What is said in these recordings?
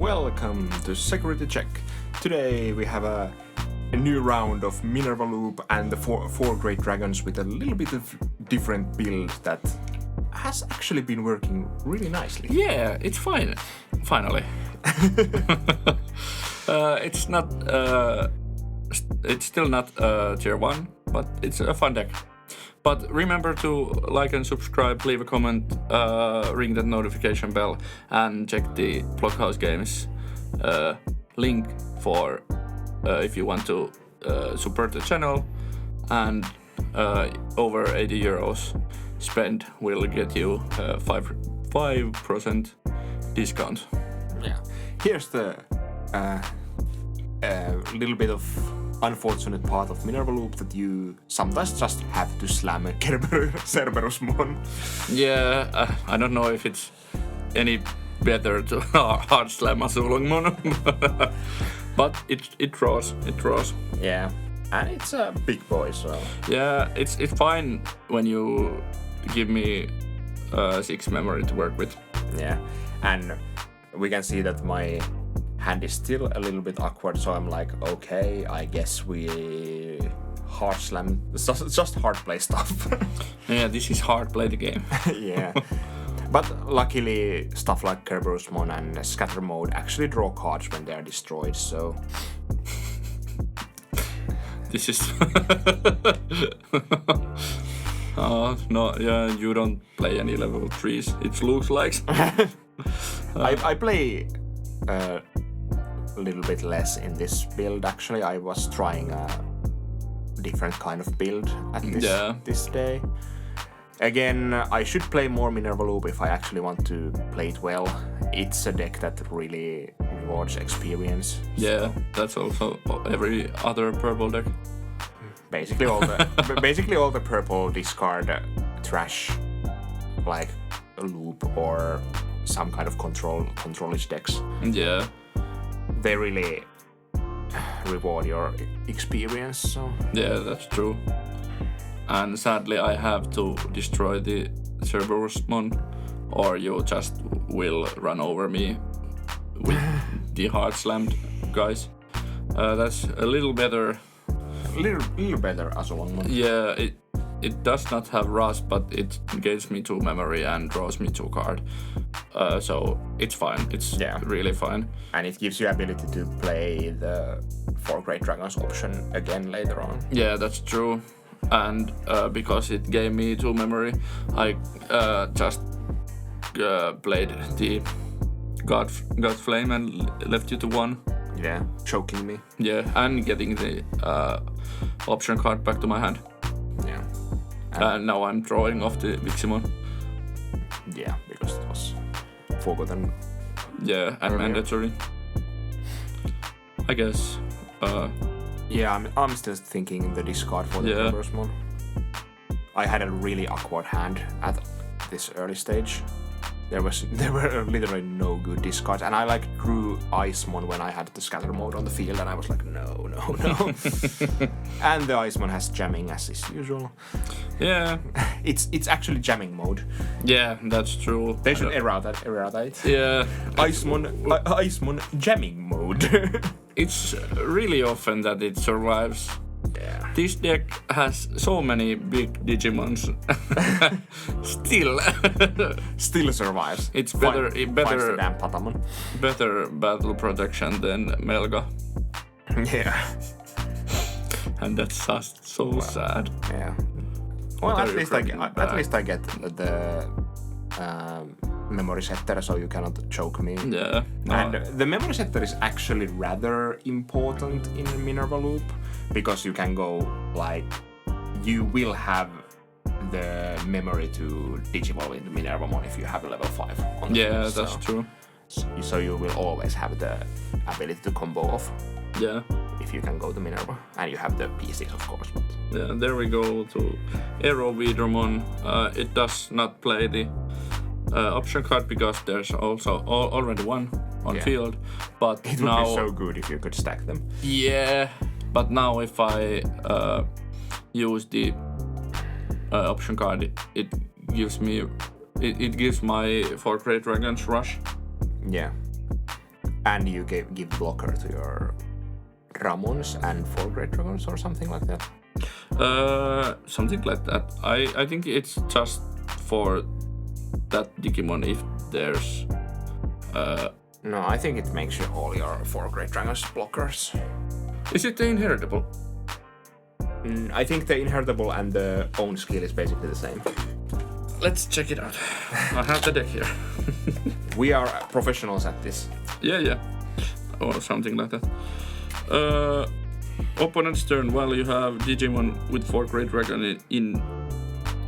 welcome to Security Check. Today we have a new round of Minerva Loop and the four great dragons with a little bit of different build that has actually been working really nicely. Yeah, it's fine. Finally. It's not. It's still not tier 1, but it's a fun deck. But remember to like and subscribe, leave a comment, ring that notification bell, and check the Blockhouse Games link for if you want to support the channel. And over 80 euros spent will get you 5% discount. Yeah. Here's the little bit of unfortunate part of Minerva Loop that you sometimes just have to slam a Cerberusmon. Yeah, I don't know if it's any better to hard slam a Sulungmon, but it draws. Yeah, and it's a big boy, so yeah, it's fine when you give me 6 memory to work with. Yeah, and we can see that my hand is still a little bit awkward, so I'm like, okay, I guess we hard slam, just hard play stuff. Yeah, this is hard play the game. Yeah, but luckily stuff like Cerberusmon and Scatter Mode actually draw cards when they are destroyed, so this is no, yeah, you don't play any level 3s, it looks like. I play a little bit less in this build. Actually, I was trying a different kind of build at this day. Again, I should play more Minerva Loop if I actually want to play it well. It's a deck that really rewards experience. Yeah, that's also every other purple deck. Basically all the purple discard trash like a loop or some kind of control-ish decks. Yeah. They really reward your experience, so... Yeah, that's true. And sadly I have to destroy the Cerberusmon, or you just will run over me with the hard slammed guys. That's a little better. Little better as a one. Yeah, it does not have rust, but it gives me 2 memory and draws me 2 card. So it's fine. It's really fine. And it gives you ability to play the 4 Great Dragons option again later on. Yeah, that's true. And because it gave me 2 memory, I just played the God Flame and left you to 1. Yeah, choking me. Yeah, and getting the option card back to my hand. Yeah. And now I'm drawing off the Digimon. Yeah, because it was forgotten. Yeah, and mandatory. I guess. Yeah, I'm still thinking the discard for the Cerberusmon. I had a really awkward hand at this early stage. There were literally no good discards, and I drew Icemon when I had the Scatter Mode on the field, and I was like, no. And the Icemon has jamming as is usual. Yeah, it's actually jamming mode. Yeah, that's true. They should errata it. Yeah, Icemon jamming mode. It's really often that it survives. Yeah. This deck has so many big Digimons. Still survives. It's better damn Patamon. Better battle protection than Melga. Yeah. And that's just so sad. Yeah. Well, at least I get the memory setter, so you cannot choke me. Yeah. No. And the memory setter is actually rather important in Minerva Loop, because you can go you will have the memory to Digivolve into Minervamon if you have a level 5 on the field, that's true. So you will always have the ability to combo off. Yeah. If you can go to Minerva. And you have the P6, of course. But... Yeah, there we go to Aero Vidramon. It does not play the option card because there's also already one on field. But it would be so good if you could stack them. Yeah, but now if I use the option card, it gives me it gives my 4 Great Dragons rush. Yeah. And you give blocker to your Ramons and 4 Great Dragons or something like that? Something like that. I think it's just for that Digimon if there's... No, I think it makes you all your 4 Great Dragons blockers. Is it the inheritable? I think the inheritable and the own skill is basically the same. Let's check it out. I have the deck here. We are professionals at this. Yeah. Or something like that. Opponent's turn, while you have Digimon with 4 Great Dragon in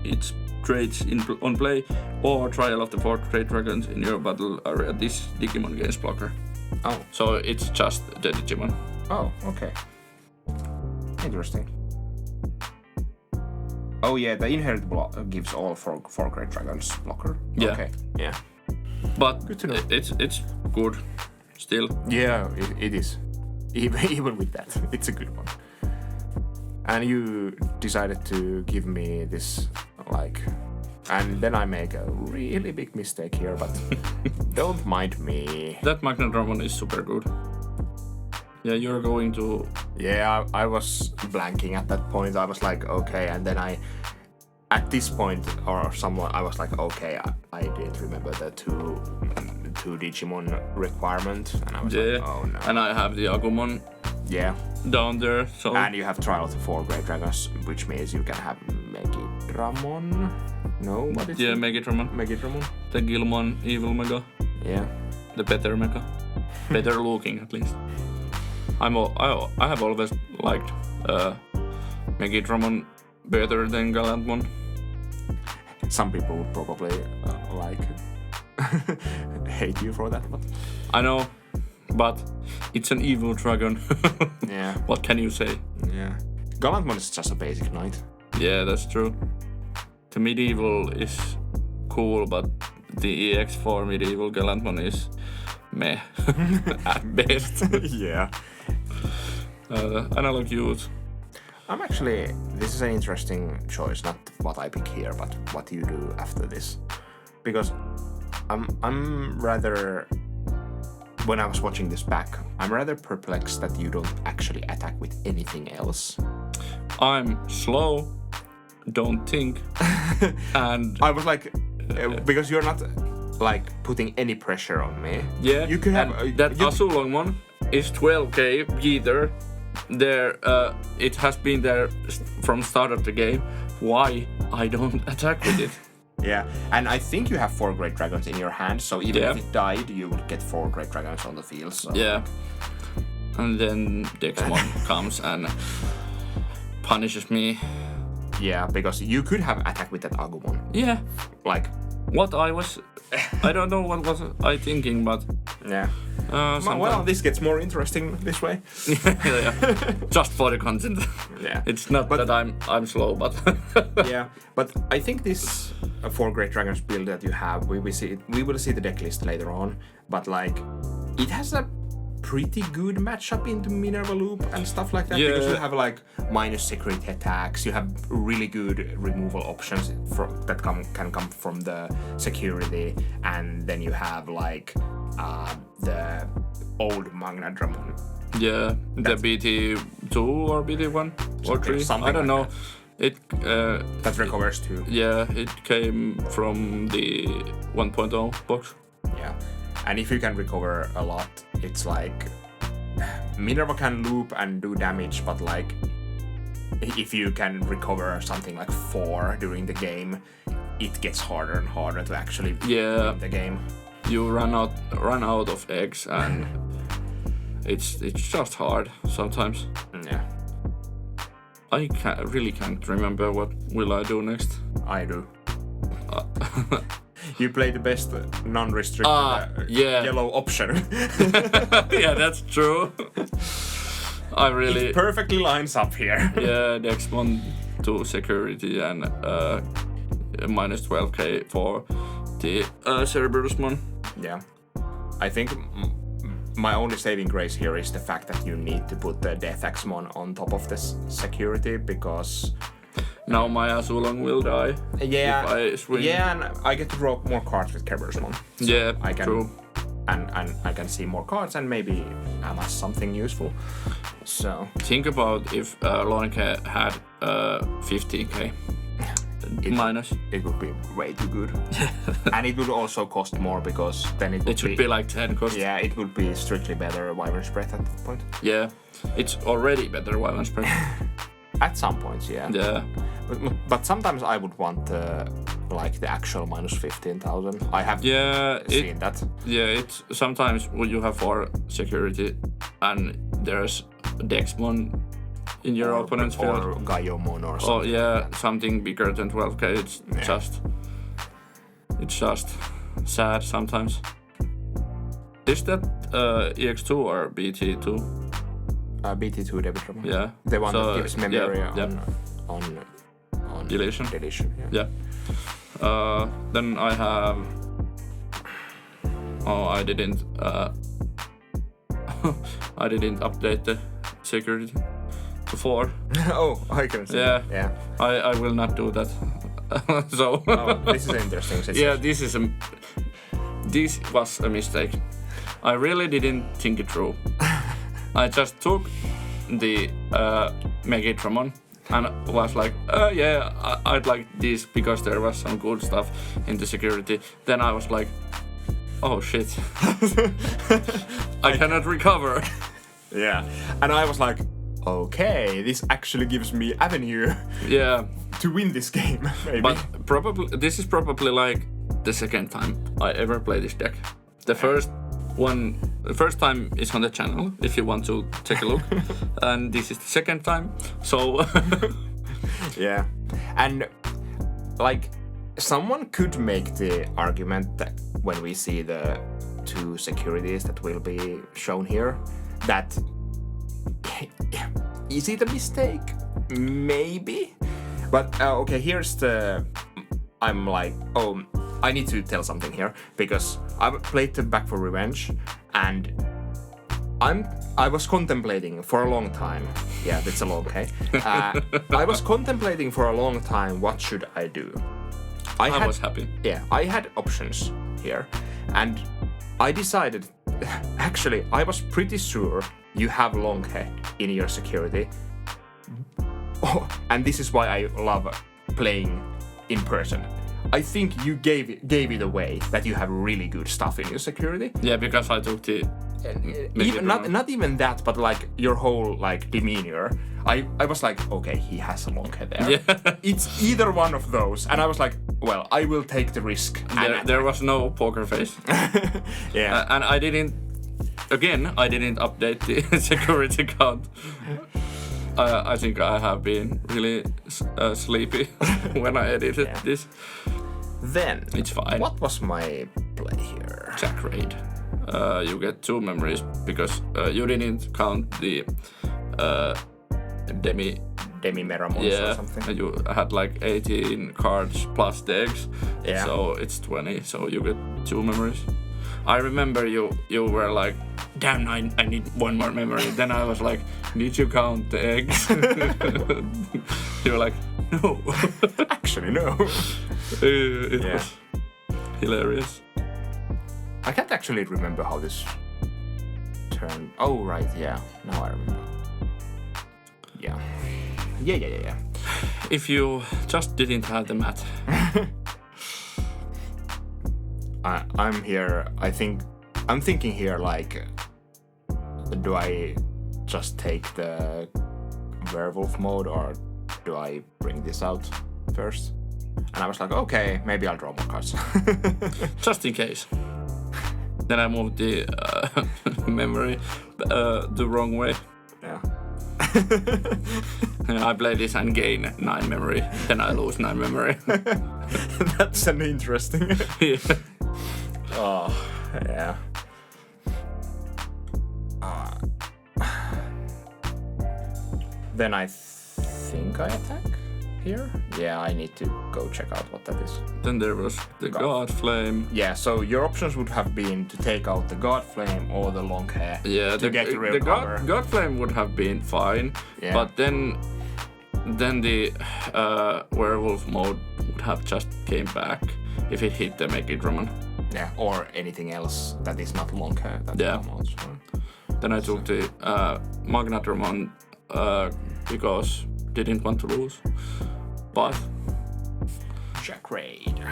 its traits on play, or trial of the 4 Great Dragons in your battle area, this Digimon gains blocker. Oh. So it's just the Digimon. Oh, okay. Interesting. Oh yeah, the inheritable gives all 4 Great Dragons blocker. Yeah. Okay. Yeah. But good to know. It's good still. Yeah, it is. Even with that, it's a good one. And you decided to give me this, like... And then I make a really big mistake here, but don't mind me. That Minervamon is super good. Yeah, you're going to... Yeah, I was blanking at that point. I was like, okay, and then at this point, or somewhat, I was like, okay, I didn't remember the two Digimon requirement, and I was like, oh no. And I have the Agumon down there, so... And you have trial of the 4 Great Dragons, which means you can have Megidramon? No, what is it? Megidramon. Megidramon? The Gilmon Evil Mega. Yeah. The better Mega. Better looking, at least. I have always liked Megidramon better than Gallantmon. Some people would probably hate you for that, but... I know, but it's an evil dragon. Yeah. What can you say? Yeah. Gallantmon is just a basic knight. Yeah, that's true. The medieval is cool, but the EX4 medieval Gallantmon is meh at best. Yeah. Analog youth. This is an interesting choice, not what I pick here, but what you do after this. Because I'm rather, when I was watching this back, I'm rather perplexed that you don't actually attack with anything else. I'm slow, don't think, and... I was like, because you're not like putting any pressure on me. Yeah, you could have... that Asulongmon is 12k either. There, it has been there from start of the game. Why I don't attack with it? Yeah, and I think you have 4 Great Dragons in your hand, so even if it died, you would get 4 Great Dragons on the field. So. Yeah, and then Dexmon comes and punishes me. Yeah, because you could have attacked with that Agumon. Yeah, like what I don't know what was I thinking, but yeah. Well, this gets more interesting this way. Yeah. Just for the content. Yeah, it's not that I'm slow, but yeah. But I think this 4 Great Dragons build that you have, we will see the deck list later on. But like, it has a pretty good matchup into Minerva Loop and stuff like that, because you have like minus security attacks, you have really good removal options that can come from the security, and then you have like the old Magnadramon. Yeah, the BT2 or BT1 or 3, something I don't know. That. It that recovers too. Yeah, it came from the 1.0 box. Yeah. And if you can recover a lot, it's like Minerva can loop and do damage, but like if you can recover something like 4 during the game, it gets harder and harder to actually win the game. You run out of eggs, and it's just hard sometimes. Yeah. I really can't remember what will I do next. I do. You play the best non-restricted yellow option. Yeah, that's true. I really... It perfectly lines up here. Yeah, Dexmon to security and minus 12k for the Cerberusmon. Yeah. I think my only saving grace here is the fact that you need to put the Death Axemon on top of this security, because... Now my Azulong will die. Yeah, if I swing. Yeah, and I get to draw more cards with Cerberusmon. So yeah, I can true. and I can see more cards and maybe amass something useful. So think about if Lonke had 15k minus. It would be way too good. And it would also cost more because then it should be like 10 cost. Yeah, it would be strictly better Wyvern's Breath at that point. Yeah, it's already better Wyvern's Breath. At some points, yeah. Yeah. But sometimes I would want like the actual minus 15,000. I have seen that. Yeah, it's sometimes when you have 4 security and there's Dexmon in your opponent's field. Or Gaiomon or something. Oh yeah, something bigger than 12k. It's just sad sometimes. Is that EX2 or BT2? BT2 Digimon. Yeah. The one that gives memory on deletion. Yeah. Then I have. Oh, I didn't. I didn't update the security to 4. Oh, I can see. Yeah. I will not do that. So. This is an interesting situation. Yeah, this was a mistake. I really didn't think it through. I just took the Megatramon and was like, I'd like this because there was some good stuff in the security. Then I was like, oh shit, I cannot recover. Yeah, and I was like, okay, this actually gives me avenue. Yeah, to win this game. Maybe. But this is probably like the second time I ever play this deck. The first time is on the channel if you want to take a look, and this is the second time. So yeah, and like someone could make the argument that when we see the 2 securities that will be shown here, that is it a mistake? Maybe, but okay. Here's the. I'm like, I need to tell something here because I've played the Back for Revenge and I was contemplating for a long time. Yeah, that's a long okay. I was contemplating for a long time what should I do. I was happy. Yeah, I had options here and I decided. Actually, I was pretty sure you have long hair in your security. Oh, and this is why I love playing in person. I think you gave it away that you have really good stuff in your security. Yeah, because I took the even not even that, but like your whole like demeanor. I was like, okay, he has a long hair there. Yeah. It's either one of those, and I was like, well, I will take the risk. There was no poker face. Yeah, and I didn't update the security count. I think I have been really sleepy when I edited this. Then it's fine. What was my play here? Jack Raid. You get 2 memories because you didn't count the Minervamon or something. You had like 18 cards plus the eggs. Yeah. So it's 20. So you get 2 memories. I remember you were like, damn, I need 1 more memory. Then I was like, did you count the eggs? You were like, no. Actually, no. It was hilarious. I can't actually remember how this turned. Oh, right, yeah. Now I remember. Yeah. If you just didn't have the math. I'm here. I'm thinking here like, do I just take the werewolf mode or do I bring this out first? And I was like, okay, maybe I'll draw more cards. Just in case. Then I moved the memory the wrong way. Yeah. I play this and gain 9 memory, then I lose 9 memory. That's an interesting. Yeah. Oh, yeah. Then I think I attack here. Yeah, I need to go check out what that is. Then there was the God Flame. Yeah, so your options would have been to take out the God Flame or the long hair. Yeah, to get the real power. God Flame would have been fine, yeah. But then the werewolf mode would have just came back if it hit the Megatramon. Yeah, or anything else that is not long hair. That comes out, so. Then I took the Minervamon because didn't want to lose. But Jack Raid.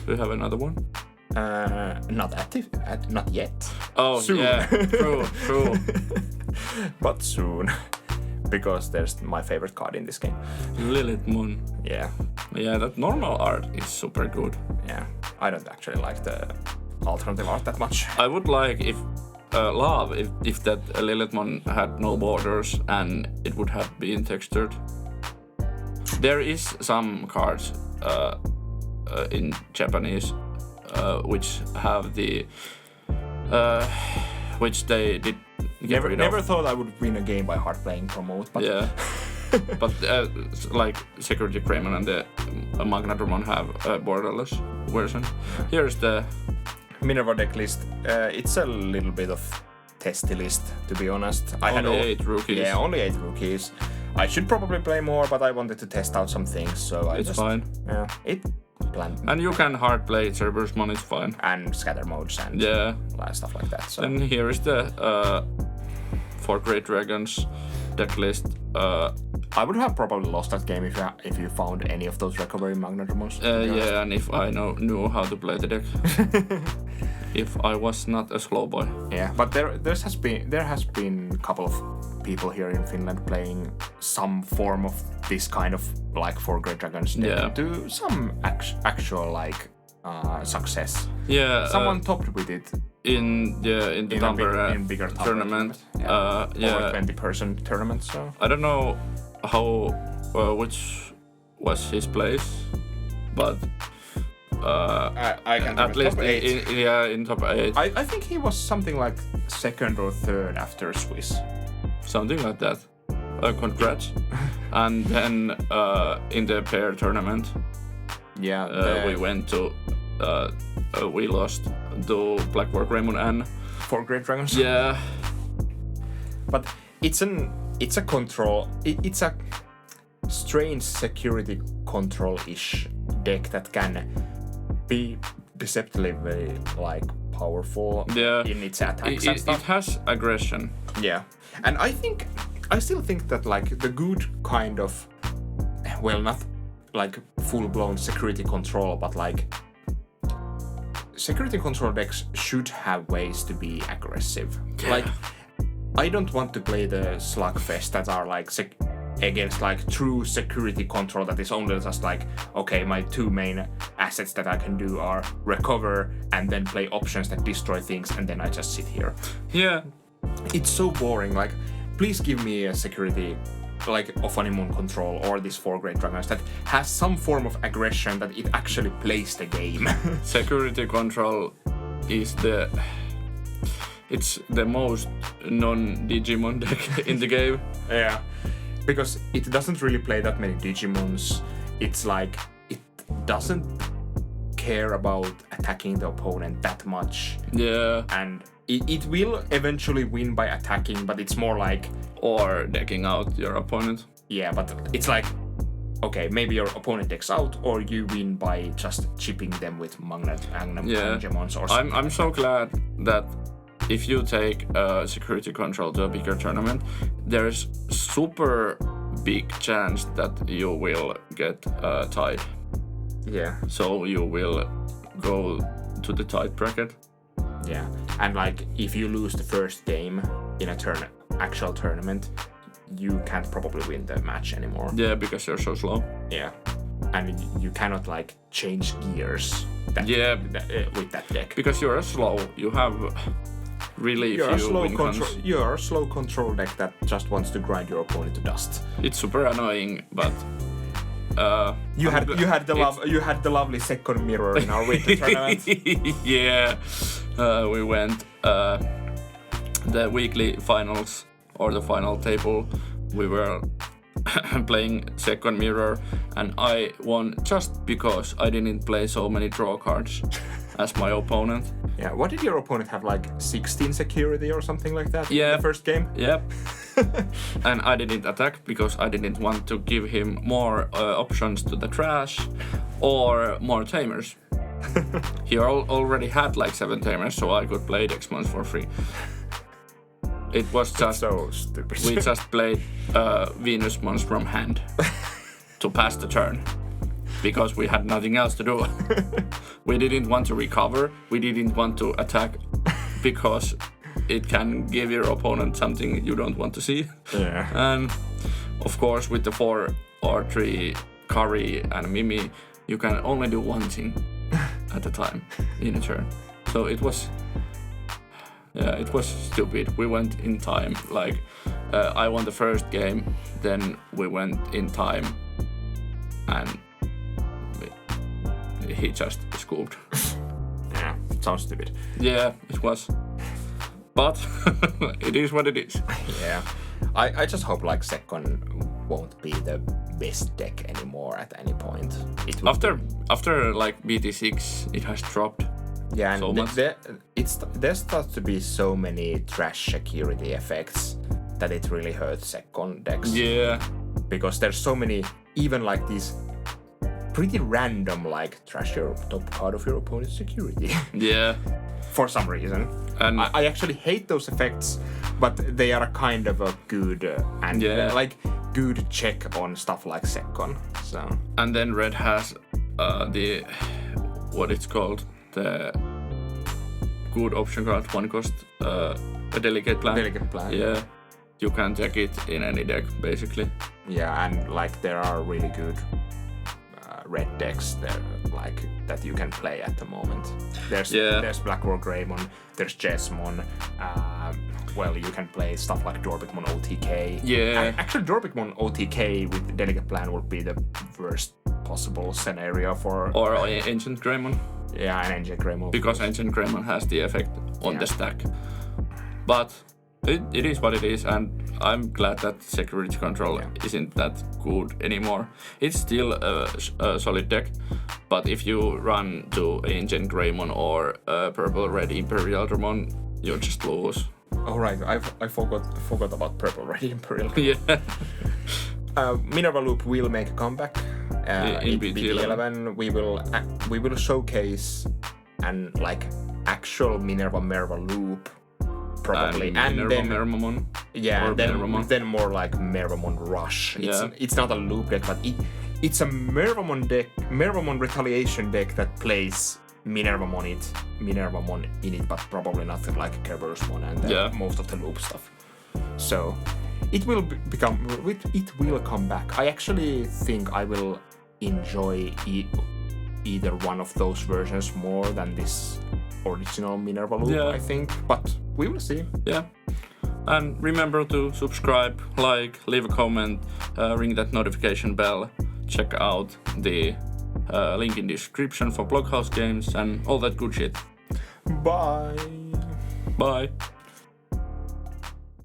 Do you have another one? Not active, not yet. Oh, soon. Yeah, true. But soon, because there's my favorite card in this game. Lilithmon. Yeah. Yeah, that normal art is super good. Yeah, I don't actually like the alternative art that much. I would like if that Lilithmon had no borders and it would have been textured. There is some cards in Japanese which have the which they did get rid of. Never thought I would win a game by hard playing promote, but yeah. But like Security Kramen and the Minervamon have a borderless version. Here's the Minerva deck list. It's a little bit of testy list, to be honest. I only had 8 rookies. Yeah, only 8 rookies. I should probably play more, but I wanted to test out some things, so it's fine. Yeah, it planned. And you can hard play Cerberusmon, it's fine. And scatter modes and stuff like that. So. And here is the 4 Great Dragons deck list. I would have probably lost that game if you found any of those recovery Minervamons. Yeah, and if I knew how to play the deck. If I was not a slow boy. Yeah, but there has been a couple of people here in Finland playing some form of this kind of like 4 Great Dragons deck to some actual like success. Yeah, someone topped with it in the number in bigger tournament. Over 20-person tournament. So I don't know how which was his place, but I can at least in top 8. I think he was something like 2nd or 3rd after Swiss. Something like that. Congrats. And then in the pair tournament, we went to we lost to Blackwork Raymond and 4 Great Dragons. Yeah. But it's a control. It's a strange security control-ish deck that can be deceptively very like powerful in its attacks and stuff. It has aggression. Yeah, and I still think that like the good kind of, well, not like full-blown security control, but like security control decks should have ways to be aggressive. Yeah. Like, I don't want to play the slugfest that are like against like true security control that is only just like, okay, my 2 main assets that I can do are recover and then play options that destroy things, and then I just sit here. Yeah. It's so boring. Like, please give me a security like of Animon control or this 4 Great Dragons that has some form of aggression that it actually plays the game. Security control is it's the most non-Digimon deck in the game. Yeah, because it doesn't really play that many Digimons. It's like it doesn't care about attacking the opponent that much. Yeah. And it will eventually win by attacking, but it's more like... Or decking out your opponent. Yeah, but it's like, okay, maybe your opponent decks out, or you win by just chipping them with Minervamons or something. I'm so glad that if you take security control to a bigger tournament, there's super big chance that you will get tied. Yeah. So you will go to the tied bracket. Yeah, and like if you lose the first game in a actual tournament, you can't probably win the match anymore. Yeah, because you're so slow. Yeah, and you cannot like change gears. With that deck. Because you're slow, you have really few win cons. You're a slow control deck that just wants to grind your opponent to dust. It's super annoying, but. You had the lovely second mirror in our winter tournament. Yeah, we went the weekly finals or the final table. We were playing second mirror, and I won just because I didn't play so many draw cards as my opponent. Yeah, what did your opponent have, like 16 security or something like that in the first game? Yep. And I didn't attack because I didn't want to give him more options to the trash or more tamers. He already had like 7 tamers, so I could play Dexmons for free. It was just so stupid. We just played Venusmons from hand to pass the turn because we had nothing else to do. We didn't want to recover. We didn't want to attack because it can give your opponent something you don't want to see. Yeah. And of course, with the 4 or 3 Kari and Mimi, you can only do one thing at a time in a turn. So it was stupid. We went in time. Like I won the first game, then we went in time, and he just scooped. Yeah, sounds stupid. Yeah, it was. But it is what it is. Yeah. I just hope like second won't be the best deck anymore at any point. After like BT6, it has dropped. Yeah, and so much. There starts to be so many trash security effects that it really hurts second decks. Yeah. Because there's so many, even like these pretty random like trash your top card of your opponent's security. Yeah. For some reason. And I actually hate those effects, but they are kind of a good and like good check on stuff like second. So. And then red has the what it's called, the good option card, 1 cost, a delicate plan. Delicate plan. Yeah. You can check it in any deck basically. Yeah, and like there are really good red decks there, like that you can play at the moment. There's Blackrock Greymon, there's Chessmon. Well, you can play stuff like Dorbikmon OTK. Yeah. Actually, Dorbikmon OTK with Delicate Plan would be the worst possible scenario for. Or Ancient Greymon. Yeah, an Ancient Greymon. Because Ancient Greymon has the effect on the stack. But it is what it is, and I'm glad that security control isn't that good anymore. It's still a solid deck, but if you run to Ancient Greymon or Purple Red Imperial Dramon, you just lose. Oh right, I forgot about Purple Red Imperial. Yeah. Minerva Loop will make a comeback. In BT11 we will showcase an like actual Minerva Loop. Probably. And then Minervamon. Yeah, then more like Minervamon Rush. It's not a loop deck, but it's a Minervamon Retaliation deck that plays Minervamon in it, but probably not like Kerbersmon and most of the loop stuff. So it will come back. I actually think I will enjoy either one of those versions more than this original Minerva Loop, I think, but we will see. Yeah. And remember to subscribe, like, leave a comment, ring that notification bell, check out the link in the description for Blockhouse Games and all that good shit. Bye. Bye.